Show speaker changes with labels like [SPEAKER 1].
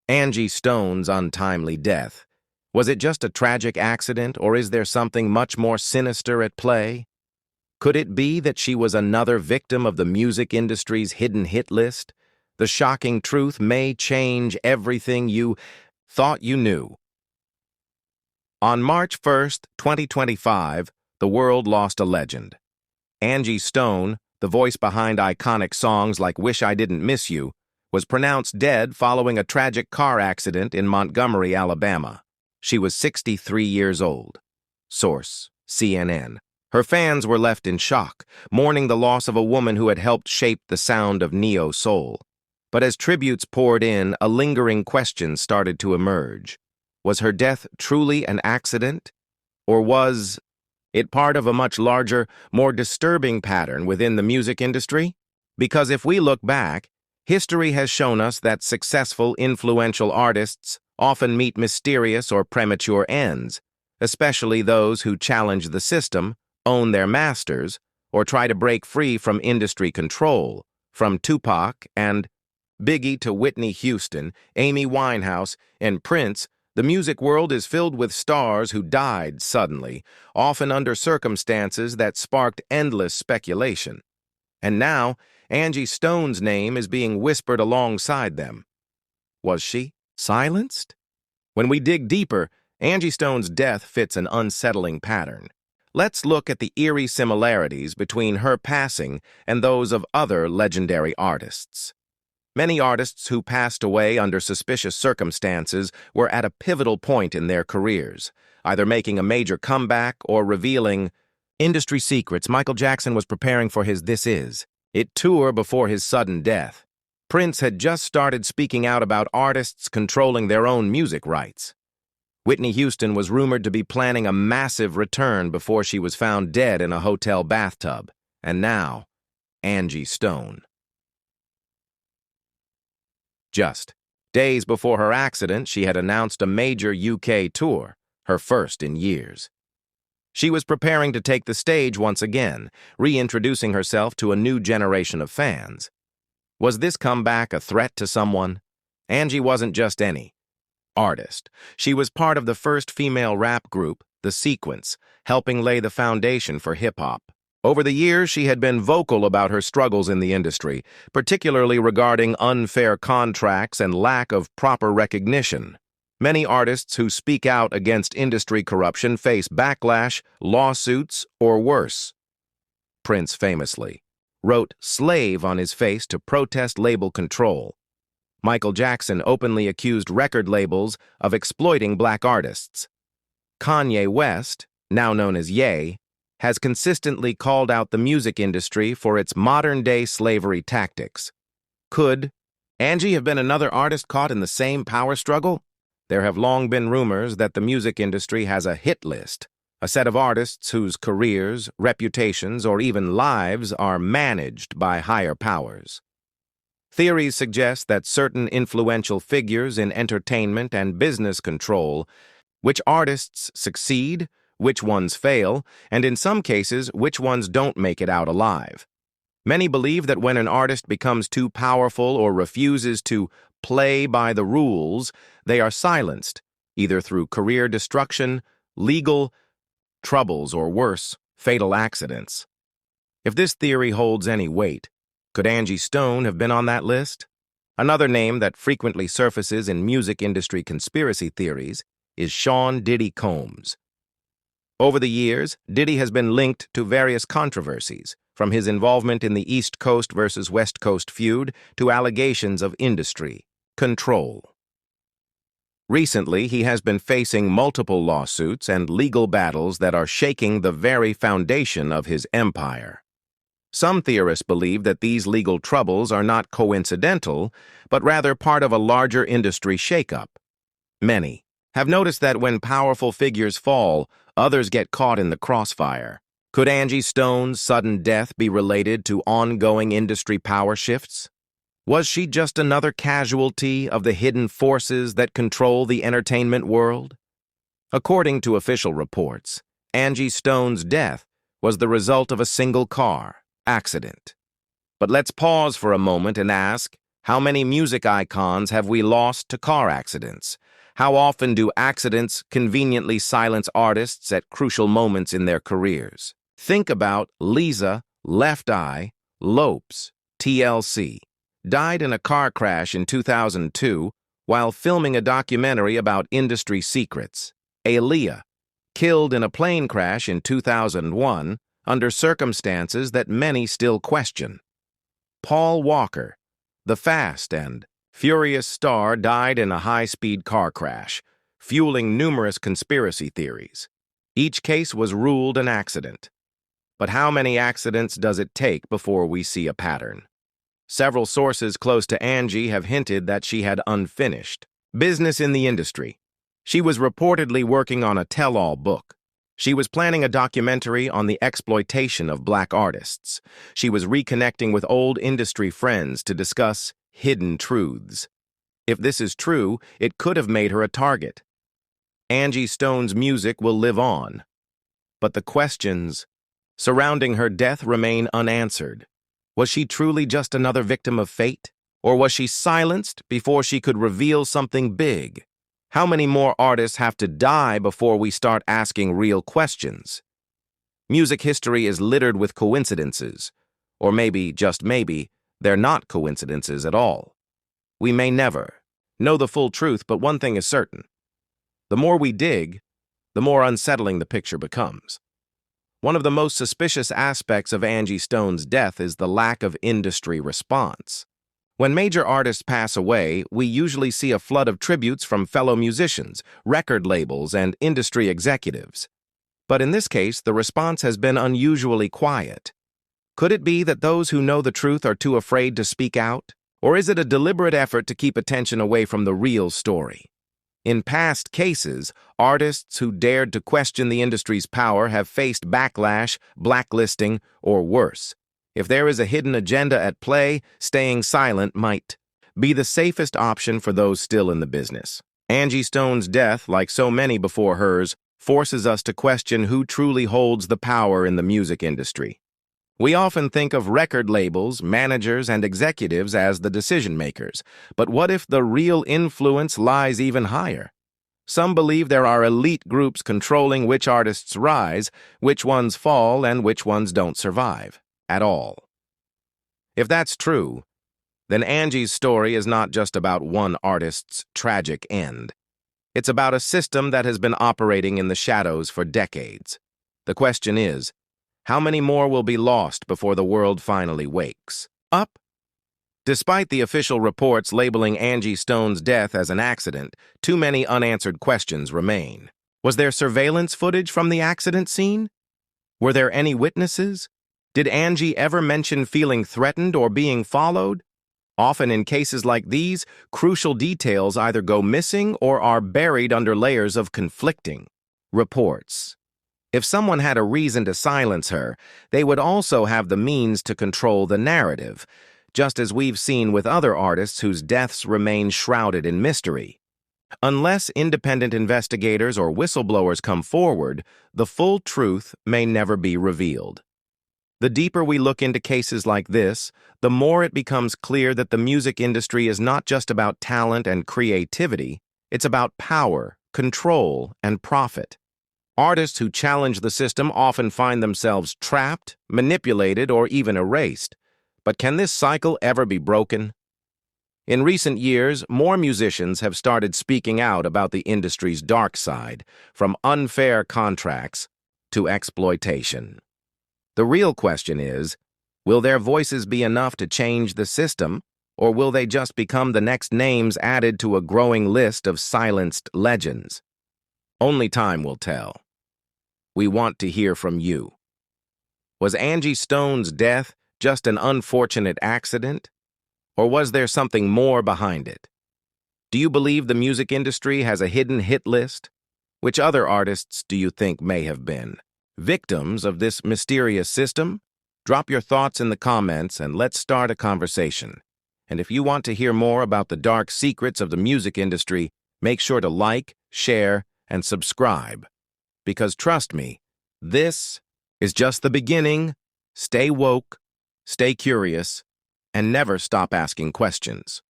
[SPEAKER 1] Angie Stone's untimely death. Was it just a tragic accident, or is there something much more sinister at play? Could it be that she was another victim of the music industry's hidden hit list? The shocking truth may change everything you thought you knew. On March 1st, 2025, the world lost a legend. Angie Stone, the voice behind iconic songs like Wish I Didn't Miss You, was pronounced dead following a tragic car accident in Montgomery, Alabama. She was 63 years old. Source: CNN. Her fans were left in shock, mourning the loss of a woman who had helped shape the sound of neo-soul. But as tributes poured in, a lingering question started to emerge. Was her death truly an accident? Or was it part of a much larger, more disturbing pattern within the music industry? Because if we look back, history has shown us that successful, influential artists often meet mysterious or premature ends, especially those who challenge the system, own their masters, or try to break free from industry control. From Tupac and Biggie to Whitney Houston, Amy Winehouse, and Prince, the music world is filled with stars who died suddenly, often under circumstances that sparked endless speculation. And now, Angie Stone's name is being whispered alongside them. Was she silenced? When we dig deeper, Angie Stone's death fits an unsettling pattern. Let's look at the eerie similarities between her passing and those of other legendary artists. Many artists who passed away under suspicious circumstances were at a pivotal point in their careers, either making a major comeback or revealing industry secrets. Michael Jackson was preparing for his This Is It tour before his sudden death. Prince had just started speaking out about artists controlling their own music rights. Whitney Houston was rumored to be planning a massive return before she was found dead in a hotel bathtub. And now, Angie Stone. Just days before her accident, she had announced a major UK tour, her first in years. She was preparing to take the stage once again, reintroducing herself to a new generation of fans. Was this comeback a threat to someone? Angie wasn't just any artist. She was part of the first female rap group, The Sequence, helping lay the foundation for hip-hop. Over the years, she had been vocal about her struggles in the industry, particularly regarding unfair contracts and lack of proper recognition. Many artists who speak out against industry corruption face backlash, lawsuits, or worse. Prince famously wrote "slave" on his face to protest label control. Michael Jackson openly accused record labels of exploiting black artists. Kanye West, now known as Ye, has consistently called out the music industry for its modern-day slavery tactics. Could Angie have been another artist caught in the same power struggle? There have long been rumors that the music industry has a hit list, a set of artists whose careers, reputations, or even lives are managed by higher powers. Theories suggest that certain influential figures in entertainment and business control which artists succeed, which ones fail, and in some cases, which ones don't make it out alive. Many believe that when an artist becomes too powerful or refuses to play by the rules, they are silenced, either through career destruction, legal troubles, or worse, fatal accidents. If this theory holds any weight, could Angie Stone have been on that list? Another name that frequently surfaces in music industry conspiracy theories is Sean Diddy Combs. Over the years, Diddy has been linked to various controversies, from his involvement in the East Coast versus West Coast feud to allegations of industry control. Recently, he has been facing multiple lawsuits and legal battles that are shaking the very foundation of his empire. Some theorists believe that these legal troubles are not coincidental, but rather part of a larger industry shakeup. Many have noticed that when powerful figures fall, others get caught in the crossfire. Could Angie Stone's sudden death be related to ongoing industry power shifts? Was she just another casualty of the hidden forces that control the entertainment world? According to official reports, Angie Stone's death was the result of a single car accident. But let's pause for a moment and ask, How many music icons have we lost to car accidents? How often do accidents conveniently silence artists at crucial moments in their careers? Think about Lisa, Left Eye, Lopes, TLC. Died in a car crash in 2002 while filming a documentary about industry secrets. Aaliyah, killed in a plane crash in 2001 under circumstances that many still question. Paul Walker, the Fast and Furious star, died in a high-speed car crash, fueling numerous conspiracy theories. Each case was ruled an accident. But how many accidents does it take before we see a pattern? Several sources close to Angie have hinted that she had unfinished business in the industry. She was reportedly working on a tell-all book. She was planning a documentary on the exploitation of black artists. She was reconnecting with old industry friends to discuss hidden truths. If this is true, it could have made her a target. Angie Stone's music will live on, but the questions surrounding her death remain unanswered. Was she truly just another victim of fate? Or was she silenced before she could reveal something big? How many more artists have to die before we start asking real questions? Music history is littered with coincidences, or maybe, just maybe, they're not coincidences at all. We may never know the full truth, but one thing is certain. The more we dig, the more unsettling the picture becomes. One of the most suspicious aspects of Angie Stone's death is the lack of industry response. When major artists pass away, we usually see a flood of tributes from fellow musicians, record labels, and industry executives. But in this case, the response has been unusually quiet. Could it be that those who know the truth are too afraid to speak out? Or is it a deliberate effort to keep attention away from the real story? In past cases, artists who dared to question the industry's power have faced backlash, blacklisting, or worse. If there is a hidden agenda at play, staying silent might be the safest option for those still in the business. Angie Stone's death, like so many before hers, forces us to question who truly holds the power in the music industry. We often think of record labels, managers, and executives as the decision-makers, but what if the real influence lies even higher? Some believe there are elite groups controlling which artists rise, which ones fall, and which ones don't survive at all. If that's true, then Angie's story is not just about one artist's tragic end. It's about a system that has been operating in the shadows for decades. The question is, how many more will be lost before the world finally wakes up? Despite the official reports labeling Angie Stone's death as an accident, too many unanswered questions remain. Was there surveillance footage from the accident scene? Were there any witnesses? Did Angie ever mention feeling threatened or being followed? Often in cases like these, crucial details either go missing or are buried under layers of conflicting reports. If someone had a reason to silence her, they would also have the means to control the narrative, just as we've seen with other artists whose deaths remain shrouded in mystery. Unless independent investigators or whistleblowers come forward, the full truth may never be revealed. The deeper we look into cases like this, the more it becomes clear that the music industry is not just about talent and creativity, it's about power, control, and profit. Artists who challenge the system often find themselves trapped, manipulated, or even erased. But can this cycle ever be broken? In recent years, more musicians have started speaking out about the industry's dark side, from unfair contracts to exploitation. The real question is, will their voices be enough to change the system, or will they just become the next names added to a growing list of silenced legends? Only time will tell. We want to hear from you. Was Angie Stone's death just an unfortunate accident? Or was there something more behind it? Do you believe the music industry has a hidden hit list? Which other artists do you think may have been victims of this mysterious system? Drop your thoughts in the comments and let's start a conversation. And if you want to hear more about the dark secrets of the music industry, make sure to like, share, and subscribe. Because trust me, this is just the beginning. Stay woke, stay curious, and never stop asking questions.